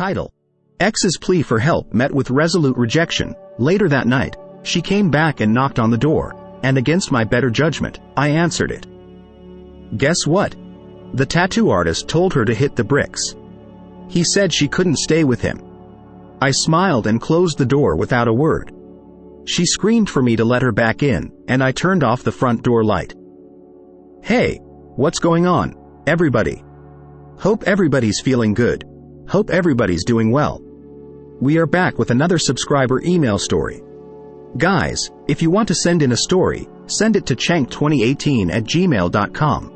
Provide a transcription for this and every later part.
Title: X's plea for help met with resolute rejection. Later that night, she came back and knocked on the door, and against my better judgment, I answered it. Guess what? The tattoo artist told her to hit the bricks. He said she couldn't stay with him. I smiled and closed the door without a word. She screamed for me to let her back in, and I turned off the front door light. Hey, what's going on, everybody? Hope everybody's feeling good. Hope everybody's doing well. We are back with another subscriber email story. Guys, if you want to send in a story, send it to chank2018@gmail.com.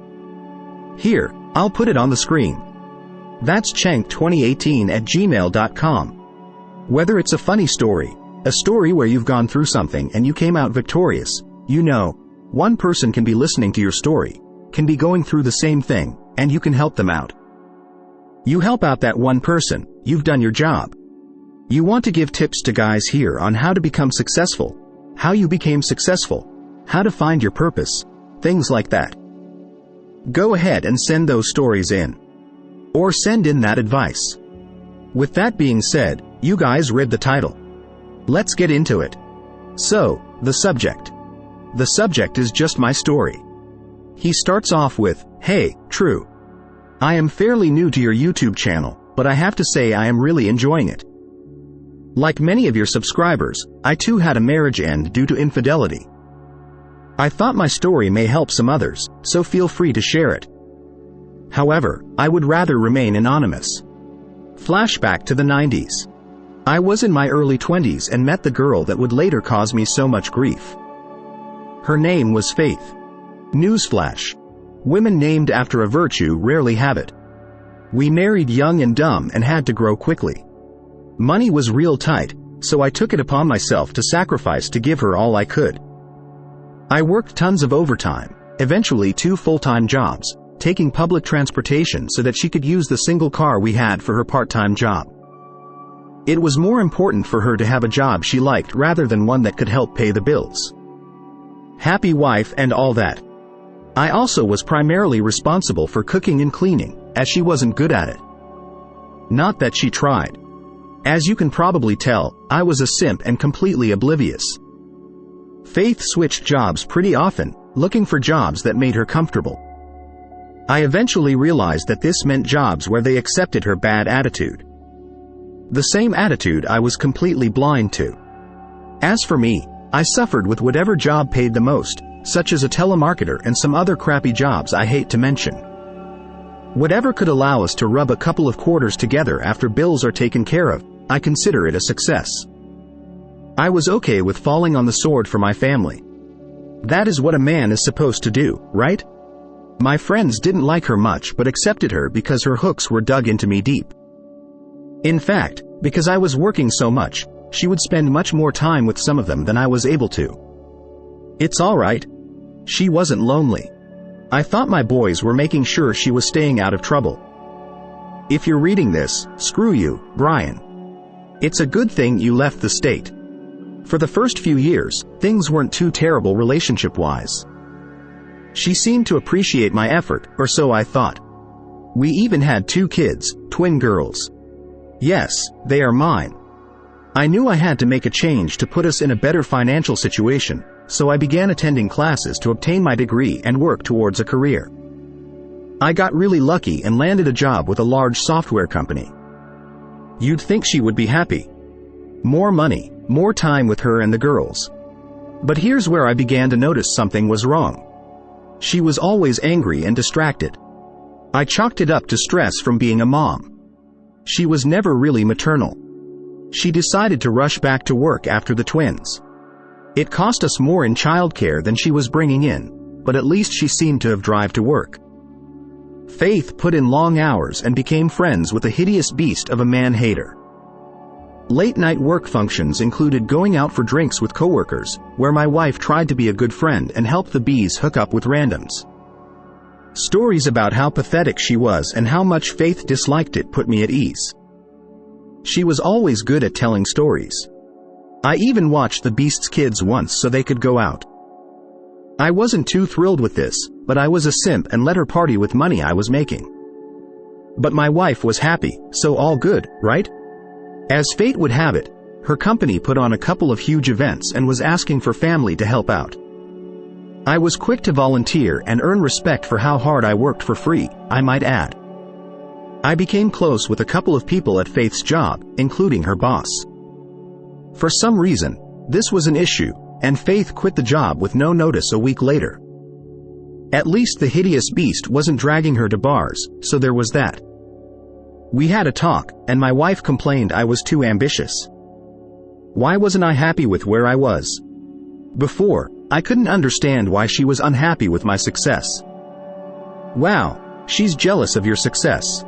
Here, I'll put it on the screen. That's chank2018@gmail.com. Whether it's a funny story, a story where you've gone through something and you came out victorious, one person can be listening to your story, can be going through the same thing, and you can help them out. You help out that one person, you've done your job. You want to give tips to guys here on how to become successful, how you became successful, how to find your purpose, things like that. Go ahead and send those stories in. Or send in that advice. With that being said, you guys read the title. Let's get into it. So, the subject. The subject is just my story. He starts off with, "Hey, True. I am fairly new to your YouTube channel, but I have to say I am really enjoying it. Like many of your subscribers, I too had a marriage end due to infidelity. I thought my story may help some others, so feel free to share it. However, I would rather remain anonymous." Flashback to the 90s. I was in my early 20s and met the girl that would later cause me so much grief. Her name was Faith. Newsflash: women named after a virtue rarely have it. We married young and dumb and had to grow quickly. Money was real tight, so I took it upon myself to sacrifice to give her all I could. I worked tons of overtime, eventually 2 full-time jobs, taking public transportation so that she could use the single car we had for her part-time job. It was more important for her to have a job she liked rather than one that could help pay the bills. Happy wife and all that. I also was primarily responsible for cooking and cleaning, as she wasn't good at it. Not that she tried. As you can probably tell, I was a simp and completely oblivious. Faith switched jobs pretty often, looking for jobs that made her comfortable. I eventually realized that this meant jobs where they accepted her bad attitude. The same attitude I was completely blind to. As for me, I suffered with whatever job paid the most, such as a telemarketer and some other crappy jobs I hate to mention. Whatever could allow us to rub a couple of quarters together after bills are taken care of, I consider it a success. I was okay with falling on the sword for my family. That is what a man is supposed to do, right? My friends didn't like her much but accepted her because her hooks were dug into me deep. In fact, because I was working so much, she would spend much more time with some of them than I was able to. It's alright. She wasn't lonely. I thought my boys were making sure she was staying out of trouble. If you're reading this, screw you, Brian. It's a good thing you left the state. For the first few years, things weren't too terrible relationship-wise. She seemed to appreciate my effort, or so I thought. We even had 2 kids, twin girls. Yes, they are mine. I knew I had to make a change to put us in a better financial situation, so I began attending classes to obtain my degree and work towards a career. I got really lucky and landed a job with a large software company. You'd think she would be happy. More money, more time with her and the girls. But here's where I began to notice something was wrong. She was always angry and distracted. I chalked it up to stress from being a mom. She was never really maternal. She decided to rush back to work after the twins. It cost us more in childcare than she was bringing in, but at least she seemed to have drive to work. Faith put in long hours and became friends with a hideous beast of a man-hater. Late-night work functions included going out for drinks with coworkers, where my wife tried to be a good friend and help the bees hook up with randoms. Stories about how pathetic she was and how much Faith disliked it put me at ease. She was always good at telling stories. I even watched the Beast's kids once so they could go out. I wasn't too thrilled with this, but I was a simp and let her party with money I was making. But my wife was happy, so all good, right? As fate would have it, her company put on a couple of huge events and was asking for family to help out. I was quick to volunteer and earn respect for how hard I worked for free, I might add. I became close with a couple of people at Faith's job, including her boss. For some reason, this was an issue, and Faith quit the job with no notice a week later. At least the hideous beast wasn't dragging her to bars, so there was that. We had a talk, and my wife complained I was too ambitious. Why wasn't I happy with where I was? Before, I couldn't understand why she was unhappy with my success. Wow, she's jealous of your success.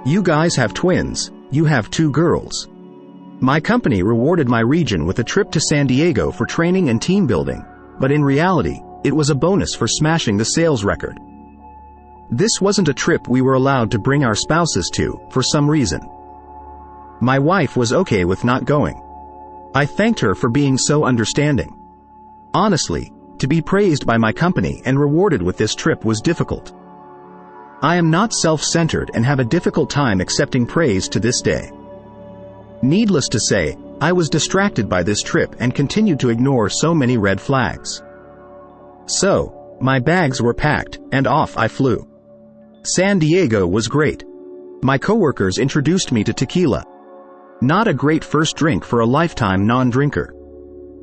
You guys have twins, you have 2 girls. My company rewarded my region with a trip to San Diego for training and team building, but in reality, it was a bonus for smashing the sales record. This wasn't a trip we were allowed to bring our spouses to, for some reason. My wife was okay with not going. I thanked her for being so understanding. Honestly, to be praised by my company and rewarded with this trip was difficult. I am not self-centered and have a difficult time accepting praise to this day. Needless to say, I was distracted by this trip and continued to ignore so many red flags. So, my bags were packed, and off I flew. San Diego was great. My coworkers introduced me to tequila. Not a great first drink for a lifetime non-drinker.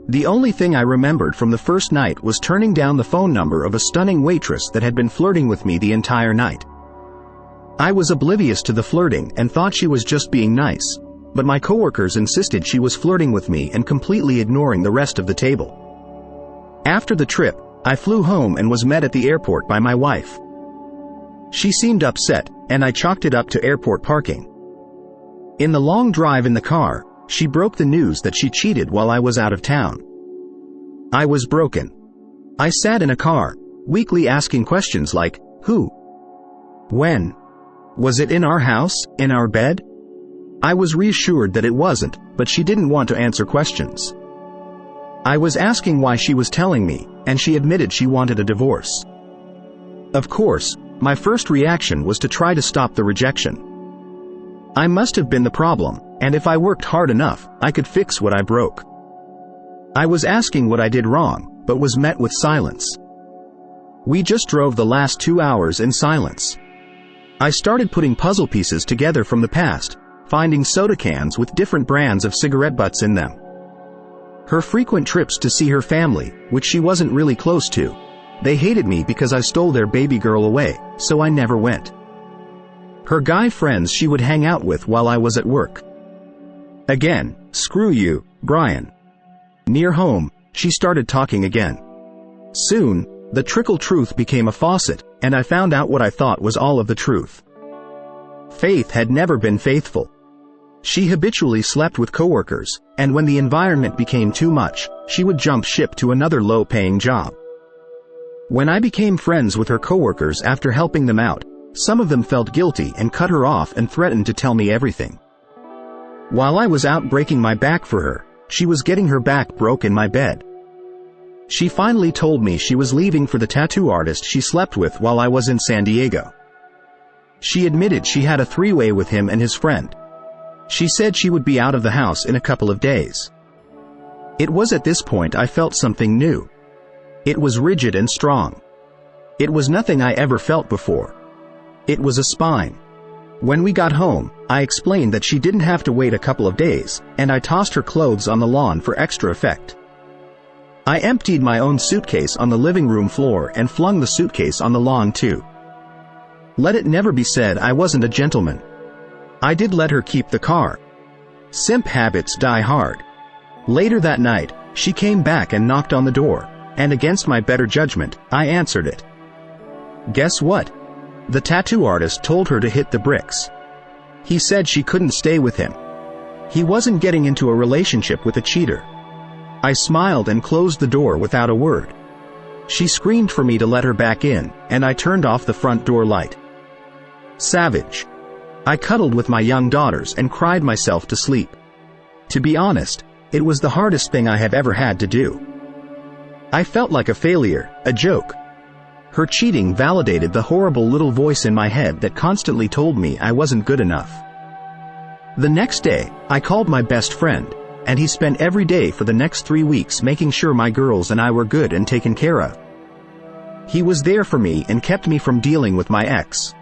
The only thing I remembered from the first night was turning down the phone number of a stunning waitress that had been flirting with me the entire night. I was oblivious to the flirting and thought she was just being nice, but my coworkers insisted she was flirting with me and completely ignoring the rest of the table. After the trip, I flew home and was met at the airport by my wife. She seemed upset, and I chalked it up to airport parking. In the long drive in the car, she broke the news that she cheated while I was out of town. I was broken. I sat in a car, weakly asking questions like, who? When? Was it in our house, in our bed? I was reassured that it wasn't, but she didn't want to answer questions. I was asking why she was telling me, and she admitted she wanted a divorce. Of course, my first reaction was to try to stop the rejection. I must have been the problem, and if I worked hard enough, I could fix what I broke. I was asking what I did wrong, but was met with silence. We just drove the last 2 hours in silence. I started putting puzzle pieces together from the past, finding soda cans with different brands of cigarette butts in them. Her frequent trips to see her family, which she wasn't really close to. They hated me because I stole their baby girl away, so I never went. Her guy friends she would hang out with while I was at work. Again, screw you, Brian. Near home, she started talking again. Soon, the trickle truth became a faucet, and I found out what I thought was all of the truth. Faith had never been faithful. She habitually slept with coworkers, and when the environment became too much, she would jump ship to another low-paying job. When I became friends with her coworkers after helping them out, some of them felt guilty and cut her off and threatened to tell me everything. While I was out breaking my back for her, she was getting her back broke in my bed. She finally told me she was leaving for the tattoo artist she slept with while I was in San Diego. She admitted she had a 3-way with him and his friend. She said she would be out of the house in a couple of days. It was at this point I felt something new. It was rigid and strong. It was nothing I ever felt before. It was a spine. When we got home, I explained that she didn't have to wait a couple of days, and I tossed her clothes on the lawn for extra effect. I emptied my own suitcase on the living room floor and flung the suitcase on the lawn too. Let it never be said I wasn't a gentleman. I did let her keep the car. Simp habits die hard. Later that night, she came back and knocked on the door, and against my better judgment, I answered it. Guess what? The tattoo artist told her to hit the bricks. He said she couldn't stay with him. He wasn't getting into a relationship with a cheater. I smiled and closed the door without a word. She screamed for me to let her back in, and I turned off the front door light. Savage. I cuddled with my young daughters and cried myself to sleep. To be honest, it was the hardest thing I have ever had to do. I felt like a failure, a joke. Her cheating validated the horrible little voice in my head that constantly told me I wasn't good enough. The next day, I called my best friend, and he spent every day for the next 3 weeks making sure my girls and I were good and taken care of. He was there for me and kept me from dealing with my ex.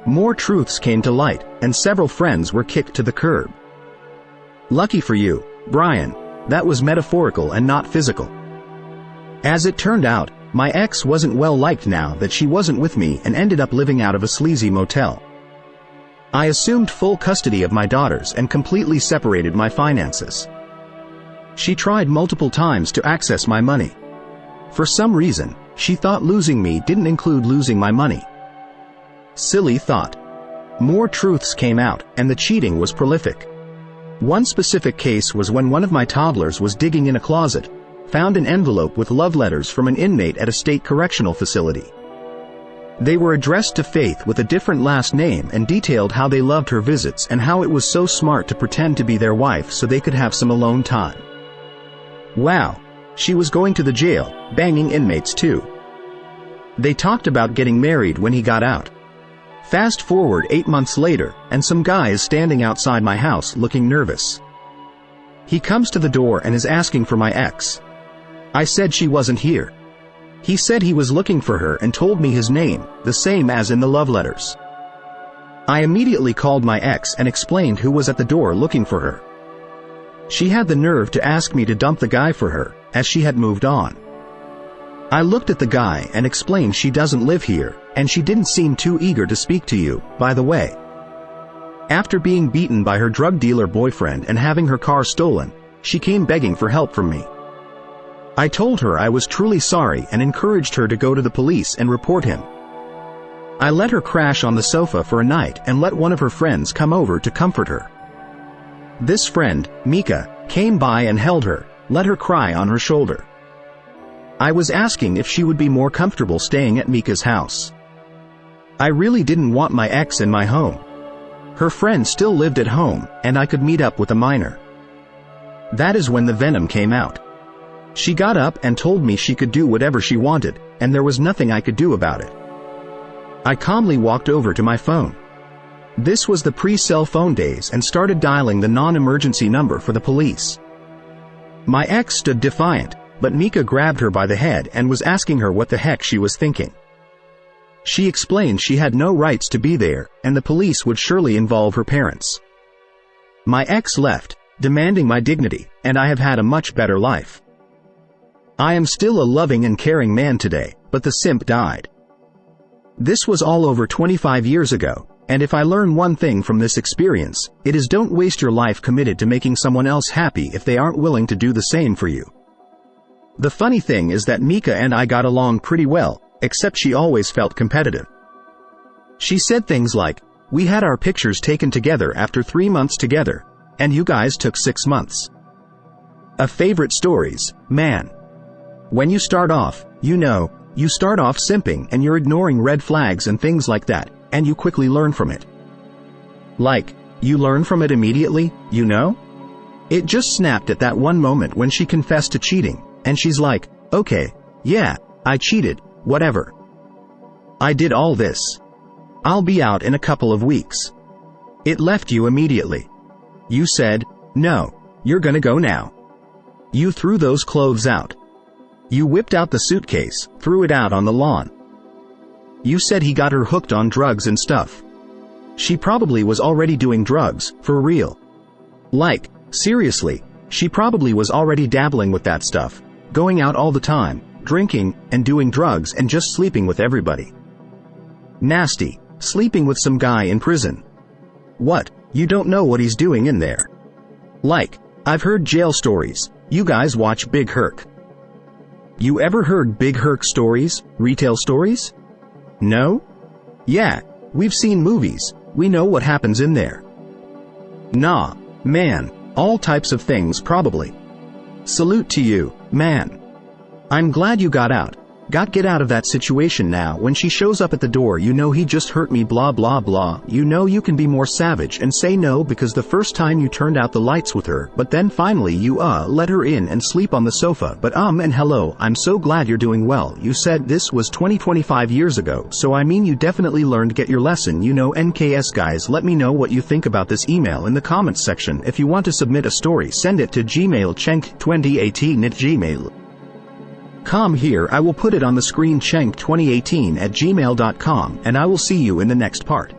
More truths came to light, and several friends were kicked to the curb. Lucky for you, Brian, that was metaphorical and not physical. As it turned out, my ex wasn't well liked now that she wasn't with me and ended up living out of a sleazy motel. I assumed full custody of my daughters and completely separated my finances. She tried multiple times to access my money. For some reason, she thought losing me didn't include losing my money. Silly thought. More truths came out, and the cheating was prolific. One specific case was when one of my toddlers was digging in a closet, found an envelope with love letters from an inmate at a state correctional facility. They were addressed to Faith with a different last name and detailed how they loved her visits and how it was so smart to pretend to be their wife so they could have some alone time. Wow, she was going to the jail, banging inmates too. They talked about getting married when he got out. Fast forward 8 months later, and some guy is standing outside my house looking nervous. He comes to the door and is asking for my ex. I said she wasn't here. He said he was looking for her and told me his name, the same as in the love letters. I immediately called my ex and explained who was at the door looking for her. She had the nerve to ask me to dump the guy for her, as she had moved on. I looked at the guy and explained she doesn't live here, and she didn't seem too eager to speak to you, by the way. After being beaten by her drug dealer boyfriend and having her car stolen, she came begging for help from me. I told her I was truly sorry and encouraged her to go to the police and report him. I let her crash on the sofa for a night and let one of her friends come over to comfort her. This friend, Mika, came by and held her, let her cry on her shoulder. I was asking if she would be more comfortable staying at Mika's house. I really didn't want my ex in my home. Her friend still lived at home, and I could meet up with a minor. That is when the venom came out. She got up and told me she could do whatever she wanted, and there was nothing I could do about it. I calmly walked over to my phone. This was the pre-cell phone days and started dialing the non-emergency number for the police. My ex stood defiant, but Mika grabbed her by the head and was asking her what the heck she was thinking. She explained she had no rights to be there, and the police would surely involve her parents. My ex left, demanding my dignity, and I have had a much better life. I am still a loving and caring man today, but the simp died. This was all over 25 years ago, and if I learn one thing from this experience, it is don't waste your life committed to making someone else happy if they aren't willing to do the same for you. The funny thing is that Mika and I got along pretty well, except she always felt competitive. She said things like, "We had our pictures taken together after 3 months together, and you guys took 6 months." A favorite stories, man. When you start off, you start off simping and you're ignoring red flags and things like that, and you quickly learn from it. Like, you learn from it immediately, It just snapped at that one moment when she confessed to cheating, and she's like, "Okay, yeah, I cheated, whatever. I did all this. I'll be out in a couple of weeks." It left you immediately. You said, "No, you're gonna go now." You threw those clothes out. You whipped out the suitcase, threw it out on the lawn. You said he got her hooked on drugs and stuff. She probably was already doing drugs, for real. Like, seriously, she probably was already dabbling with that stuff, going out all the time, drinking, and doing drugs and just sleeping with everybody. Nasty, sleeping with some guy in prison. What, you don't know what he's doing in there? Like, I've heard jail stories, you guys watch Big Herc. You ever heard Big Herc stories, retail stories? No? Yeah, we've seen movies, we know what happens in there. Nah, man, all types of things probably. Salute to you, man. I'm glad you got out, Got get out of that situation now. When she shows up at the door, you know he just hurt me blah blah blah. You know you can be more savage and say no because the first time you turned out the lights with her, but then finally you let her in and sleep on the sofa. But and hello, I'm so glad you're doing well. You said this was 25 years ago, so I mean you definitely learned, get your lesson, you know. NKS guys, let me know what you think about this email in the comments section. If you want to submit a story, send it to Gmail chenk2018@gmail.com. Here I will put it on the screen, chenk2018@gmail.com, and I will see you in the next part.